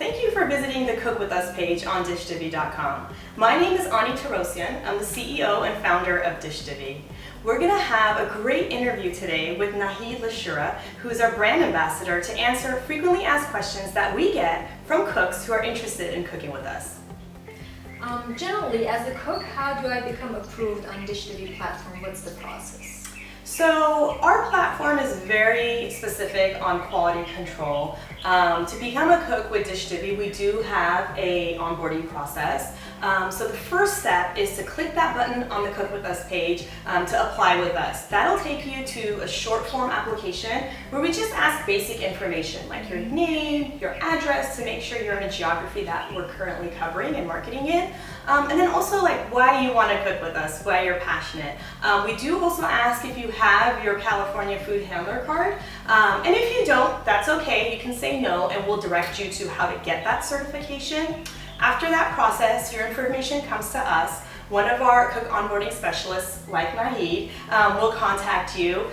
Thank you for visiting the Cook With Us page on DishDivvy.com. My name is Ani Tarosian. I'm the CEO and founder of DishDivvy. We're going to have a great interview today with Nahid Lashura, who is our brand ambassador, to answer frequently asked questions that we get from cooks who are interested in cooking with us. Generally, as a cook, how do I become approved on DishDivvy platform? What's the process? So our platform is very specific on quality control. To become a cook with DishDivvy, we do have a onboarding process. So the first step is to click that button on the Cook With Us page to apply with us. That'll take you to a short form application where we just ask basic information like your name, your address to make sure you're in a geography that we're currently covering and marketing in. And then also like why you want to cook with us, why you're passionate. We do also ask if you have your California food handler card. And if you don't, that's okay. You can say no and we'll direct you to how to get that certification. After that process, your information comes to us. One of our Cook Onboarding specialists, like Nahid, will contact you.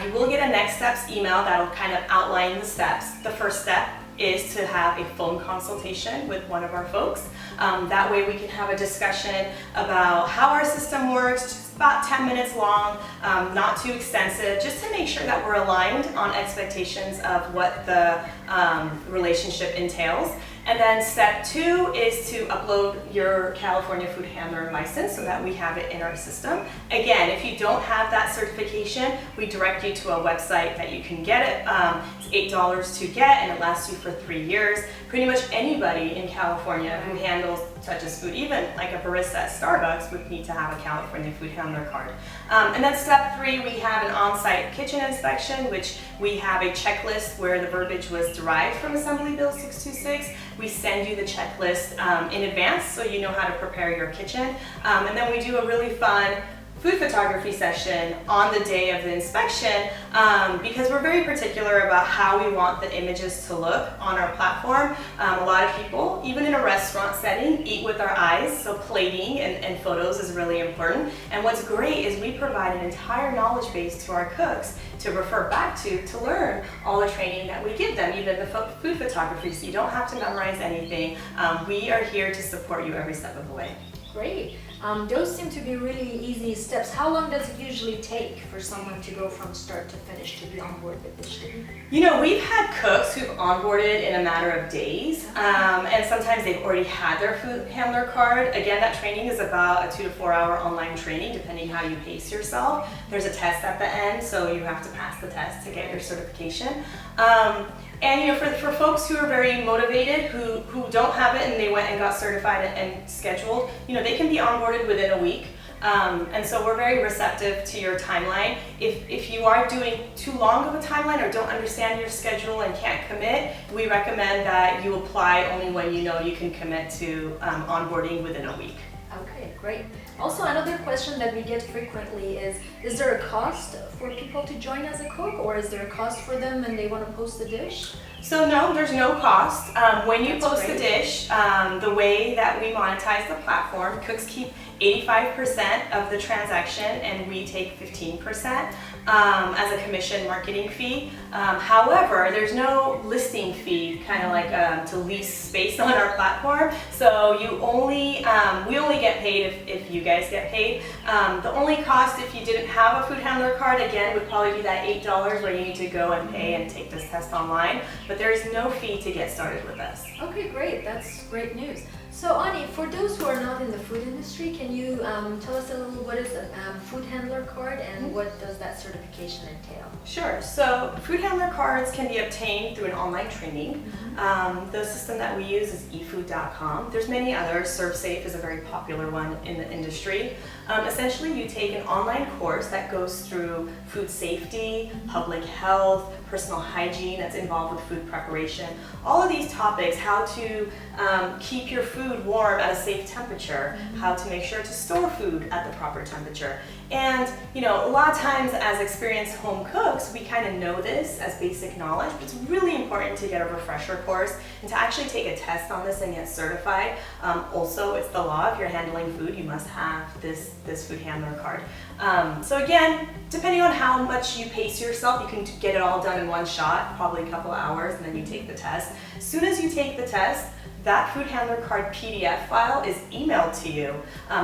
You will get a next steps email that will kind of outline the steps. The first step is to have a phone consultation with one of our folks. That way we can have a discussion about how our system works, just about 10 minutes long, not too extensive, just to make sure that we're aligned on expectations of what the relationship entails. And then step 2 is to upload your California food handler license so that we have it in our system. Again, if you don't have that certification, we direct you to a website that you can get it. It's $8 to get and it lasts you for 3 years. Pretty much anybody in California who handles touches food, even like a barista at Starbucks, would need to have a California food handler card. And then step 3, we have an on-site kitchen inspection, which we have a checklist where the verbiage was derived from Assembly Bill 626. We send you the checklist in advance so you know how to prepare your kitchen. And then we do a really fun food photography session on the day of the inspection because we're very particular about how we want the images to look on our platform. A lot of people, even in a restaurant setting, eat with our eyes, so plating and photos is really important. And what's great is we provide an entire knowledge base to our cooks to refer back to learn all the training that we give them, even the food photography, so you don't have to memorize anything. We are here to support you every step of the way. Great. Those seem to be really easy steps. How long does it usually take for someone to go from start to finish to be on board with DishDivvy? You know, we've had cooks who've onboarded in a matter of days, and sometimes they've already had their food handler card. Again, that training is about a 2 to 4 hour online training, depending how you pace yourself. There's a test at the end, so you have to pass the test to get your certification. And you know, for folks who are very motivated, who don't have it and they went and got certified and scheduled, you know, they can be onboarded within a week. And so we're very receptive to your timeline. If you are doing too long of a timeline or don't understand your schedule and can't commit, we recommend that you apply only when you know you can commit to onboarding within a week. Okay, great. Also, another question that we get frequently is there a cost for people to join as a cook, or is there a cost for them when they want to post a dish? So no, there's no cost. When you That's post great. a dish, the way that we monetize the platform, cooks keep 85% of the transaction and we take 15% as a commission marketing fee. However, there's no listing fee, kind of like to lease space on our platform. So you we only get paid if you guys get paid. The only cost if you didn't have a food handler card, again, would probably be that $8 where you need to go and pay and take this test online. But there is no fee to get started with us. Okay, great. That's great news. So Ani, for those who are not in the food industry, can you tell us a little what is a food handler card and what does that certification entail? Sure. So food handler cards can be obtained through an online training. The system that we use is efood.com. There's many others. ServeSafe is a very popular one in the industry. Essentially, you take an online course that goes through food safety, public health, personal hygiene that's involved with food preparation. All of these topics, how to keep your food warm at a safe temperature, how to make sure to store food at the proper temperature. And a lot of times as experienced home cooks, we kind of know this as basic knowledge, but it's really important to get a refresher course and to actually take a test on this and get certified. Also, it's the law. If you're handling food, you must have this food handler card. So again, depending on how much you pace yourself, you can get it all done in one shot, probably a couple of hours, and then you take the test. As soon as you take the test, that food handler card PDF file is emailed to you.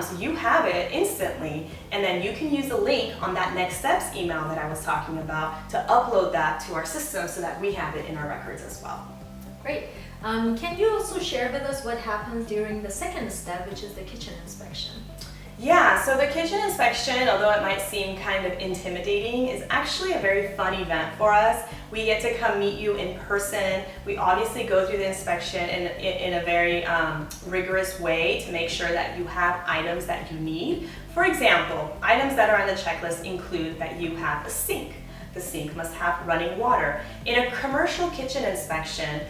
So you have it instantly, and then you can use the link on that next steps email that I was talking about to upload that to our system so that we have it in our records as well. Great. Can you also share with us what happens during the second step, which is the kitchen inspection? Yeah, so the kitchen inspection, although it might seem kind of intimidating, is actually a very fun event for us. We get to come meet you in person. We obviously go through the inspection in a very rigorous way to make sure that you have items that you need. For example, items that are on the checklist include that you have a sink. The sink must have running water. In a commercial kitchen inspection,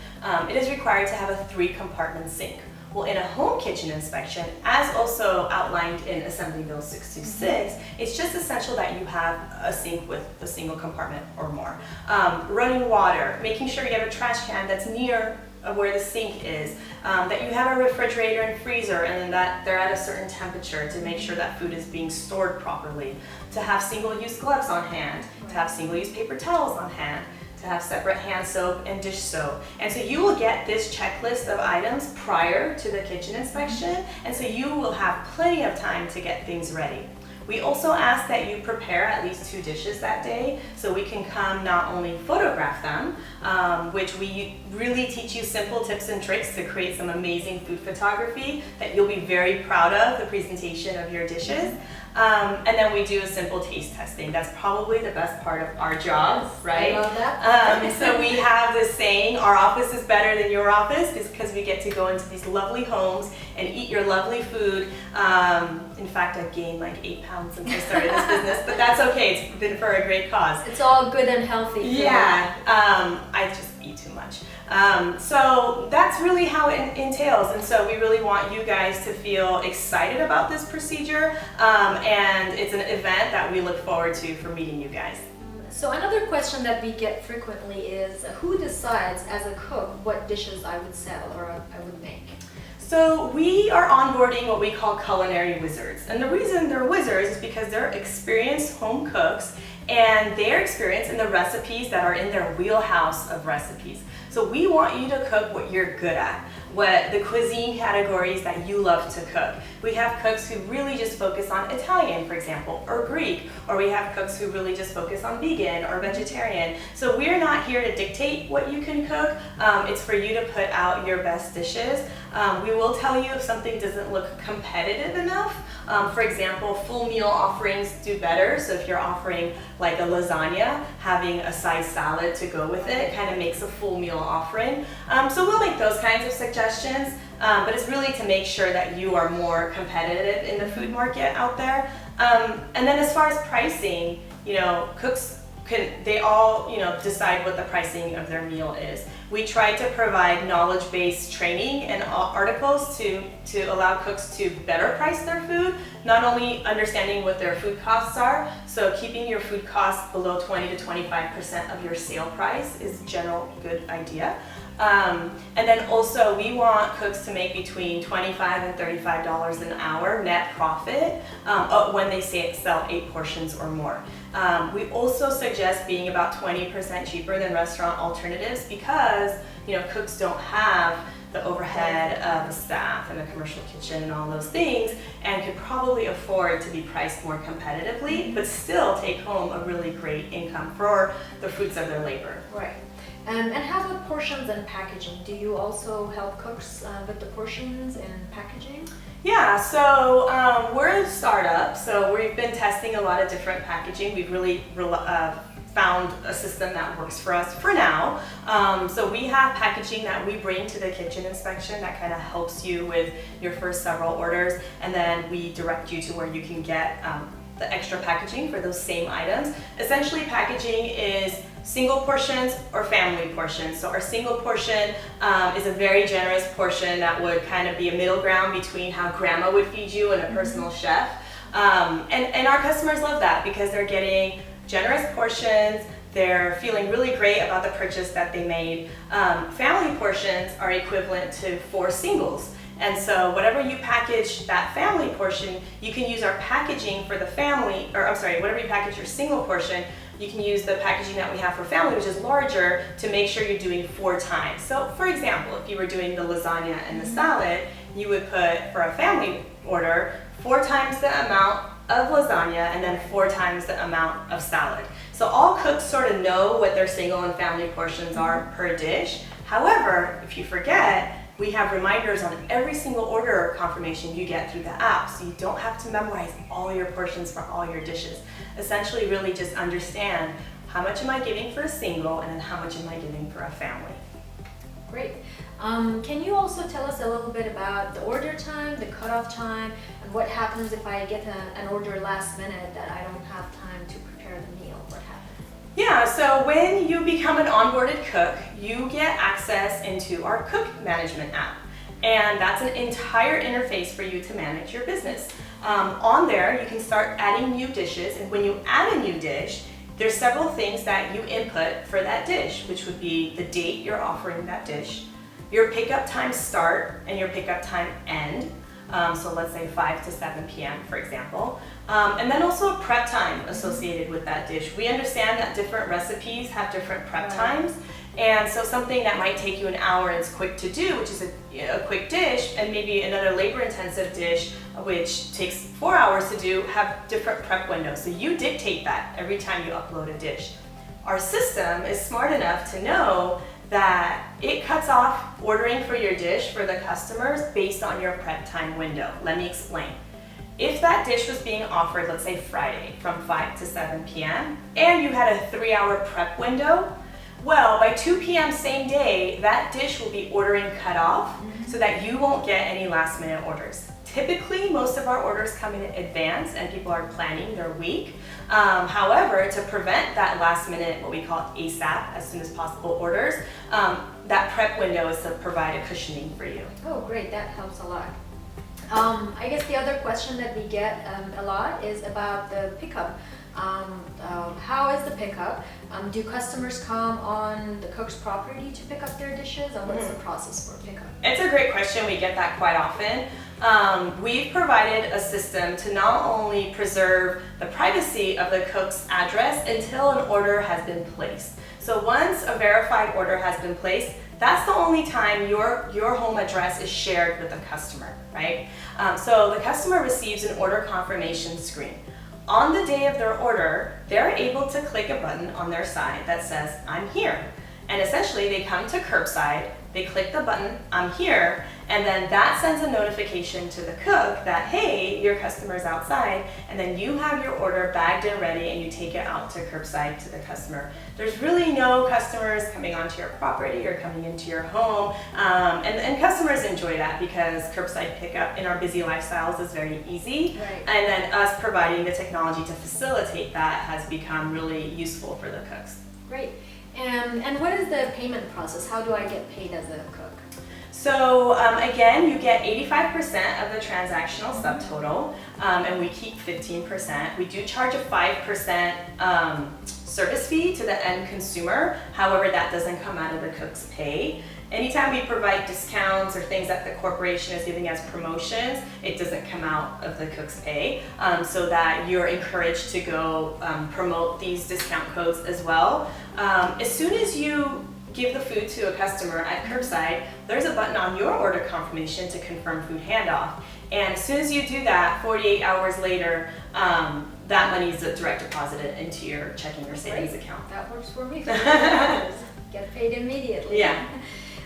it is required to have a 3-compartment sink. Well, in a home kitchen inspection, as also outlined in Assembly Bill 626, it's just essential that you have a sink with a single compartment or more. Running water, making sure you have a trash can that's near where the sink is, that you have a refrigerator and freezer and that they're at a certain temperature to make sure that food is being stored properly, to have single-use gloves on hand, to have single-use paper towels on hand, to have separate hand soap and dish soap. And so you will get this checklist of items prior to the kitchen inspection, and so you will have plenty of time to get things ready. We also ask that you prepare at least 2 dishes that day so we can come not only photograph them, which we really teach you simple tips and tricks to create some amazing food photography that you'll be very proud of the presentation of your dishes. And then we do a simple taste testing. That's probably the best part of our job, right? I love that. So we have this saying, our office is better than your office, because we get to go into these lovely homes and eat your lovely food. In fact, I've gained like 8 pounds since I started this business, but that's okay. It's been for a great cause. It's all good and healthy. Yeah, I just eat too much. So that's really how it entails, and so we really want you guys to feel excited about this procedure, and it's an event that we look forward to for meeting you guys. So another question that we get frequently is, who decides as a cook what dishes I would sell or I would make? So we are onboarding what we call culinary wizards, and the reason they're wizards is because they're experienced home cooks and they're experienced in the recipes that are in their wheelhouse of recipes. So we want you to cook what you're good at, what the cuisine categories that you love to cook. We have cooks who really just focus on Italian, for example, or Greek, or we have cooks who really just focus on vegan or vegetarian. So we're not here to dictate what you can cook. It's for you to put out your best dishes. We will tell you if something doesn't look competitive enough. For example, full meal offerings do better. So if you're offering like a lasagna, having a side salad to go with it kind of makes a full meal offering. So we'll make those kinds of suggestions, but it's really to make sure that you are more competitive in the food market out there. And then as far as pricing, cooks they all decide what the pricing of their meal is. We try to provide knowledge-based training and articles to allow cooks to better price their food, not only understanding what their food costs are, so keeping your food costs below 20 to 25% of your sale price is a general good idea. And then also we want cooks to make between $25 and $35 an hour net profit when they sell 8 portions or more. We also suggest being about 20% cheaper than restaurant alternatives because cooks don't have the overhead of the staff and the commercial kitchen and all those things, and could probably afford to be priced more competitively, but still take home a really great income for the fruits of their labor. Right. And how about portions and packaging? Do you also help cooks with the portions and packaging? Yeah, so we're a startup, so we've been testing a lot of different packaging. We've really found a system that works for us for now. So we have packaging that we bring to the kitchen inspection that kind of helps you with your first several orders, and then we direct you to where you can get the extra packaging for those same items. Essentially, packaging is single portions or family portions. So our single portion is a very generous portion that would kind of be a middle ground between how grandma would feed you and a personal chef. And our customers love that because they're getting generous portions. They're feeling really great about the purchase that they made. Family portions are equivalent to 4 singles. And so whatever you package that family portion, you can use our packaging for the family, or I'm sorry, whatever you package your single portion, you can use the packaging that we have for family, which is larger, to make sure you're doing 4 times. So for example, if you were doing the lasagna and the salad, you would put, for a family order, 4 times the amount of lasagna and then 4 times the amount of salad. So all cooks sort of know what their single and family portions are per dish. However, if you forget, we have reminders on every single order confirmation you get through the app, so you don't have to memorize all your portions for all your dishes. Essentially, really just understand how much am I giving for a single and then how much am I giving for a family. Great. Can you also tell us a little bit about the order time, the cutoff time, and what happens if I get an order last minute that I don't have time to prepare the meal? What happens? Yeah, so when you become an onboarded cook, you get access into our cook management app. And that's an entire interface for you to manage your business. On there, you can start adding new dishes, and when you add a new dish, there's several things that you input for that dish, which would be the date you're offering that dish, your pickup time start and your pickup time end. So let's say 5 to 7 p.m. for example. And then also a prep time associated with that dish. We understand that different recipes have different prep times. And so something that might take you an hour and is quick to do, which is a quick dish, and maybe another labor-intensive dish, which takes 4 hours to do, have different prep windows. So you dictate that every time you upload a dish. Our system is smart enough to know that it cuts off ordering for your dish for the customers based on your prep time window. Let me explain. If that dish was being offered, let's say Friday, from 5 to 7 p.m., and you had a 3-hour prep window, well, by 2 p.m. same day, that dish will be ordering cut off so that you won't get any last minute orders. Typically, most of our orders come in advance and people are planning their week. However, to prevent that last minute, what we call ASAP, as soon as possible orders, that prep window is to provide a cushioning for you. Oh, great, that helps a lot. I guess the other question that we get a lot is about the pickup. How is the pickup? Do customers come on the cook's property to pick up their dishes, or what's the process for pickup? It's a great question. We get that quite often. We've provided a system to not only preserve the privacy of the cook's address until an order has been placed. So once a verified order has been placed, that's the only time your home address is shared with the customer, right? So the customer receives an order confirmation screen. On the day of their order, they're able to click a button on their side that says, I'm here. And essentially they come to curbside, they click the button, I'm here, and then that sends a notification to the cook that, hey, your customer's outside, and then you have your order bagged and ready and you take it out to curbside to the customer. There's really no customers coming onto your property or coming into your home, and customers enjoy that because curbside pickup in our busy lifestyles is very easy. Right. And then us providing the technology to facilitate that has become really useful for the cooks. Great. And what is the payment process? How do I get paid as a cook? So again, you get 85% of the transactional subtotal, and we keep 15%. We do charge a 5% service fee to the end consumer. However, that doesn't come out of the cook's pay. Anytime we provide discounts or things that the corporation is giving as promotions, it doesn't come out of the cook's pay, so that you're encouraged to go promote these discount codes as well. As soon as you give the food to a customer at curbside, there's a button on your order confirmation to confirm food handoff. And as soon as you do that, 48 hours later, that money is direct deposited into your checking or savings account. That works for me. Get paid immediately. Yeah.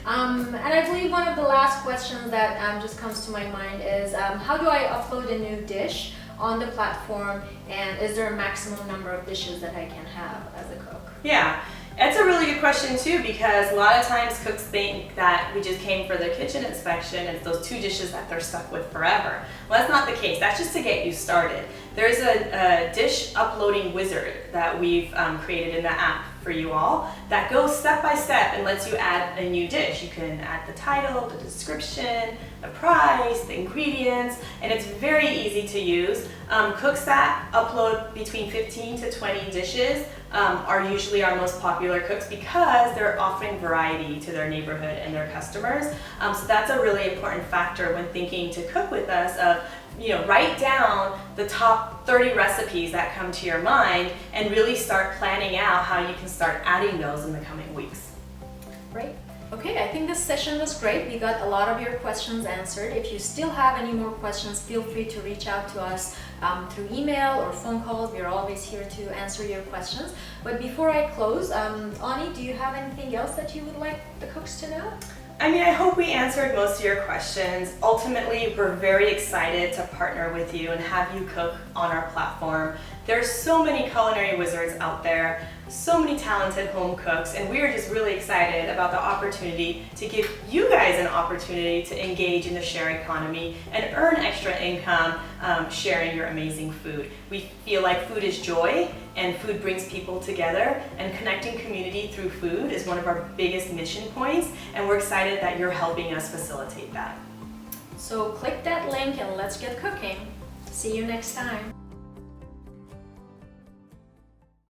And I believe one of the last questions that just comes to my mind is, how do I upload a new dish on the platform, and is there a maximum number of dishes that I can have as a cook? Yeah. It's a really good question too, because a lot of times cooks think that we just came for their kitchen inspection and it's those 2 dishes that they're stuck with forever. Well, that's not the case. That's just to get you started. There's a dish uploading wizard that we've created in the app for you all that goes step by step and lets you add a new dish. You can add the title, the description, the price, the ingredients, and it's very easy to use. Cooks that upload between 15 to 20 dishes are usually our most popular cooks because they're offering variety to their neighborhood and their customers. So that's a really important factor when thinking to cook with us of, write down the top 30 recipes that come to your mind and really start planning out how you can start adding those in the coming weeks. Great. Okay, I think this session was great. We got a lot of your questions answered. If you still have any more questions, feel free to reach out to us through email or phone calls. We are always here to answer your questions. But before I close, Ani, do you have anything else that you would like the cooks to know? I hope we answered most of your questions. Ultimately, we're very excited to partner with you and have you cook on our platform. There's so many culinary wizards out there, so many talented home cooks, and we are just really excited about the opportunity to give you guys an opportunity to engage in the share economy and earn extra income sharing your amazing food. We feel like food is joy, and food brings people together, and connecting community through food is one of our biggest mission points, and we're excited that you're helping us facilitate that. So click that link and let's get cooking. See you next time.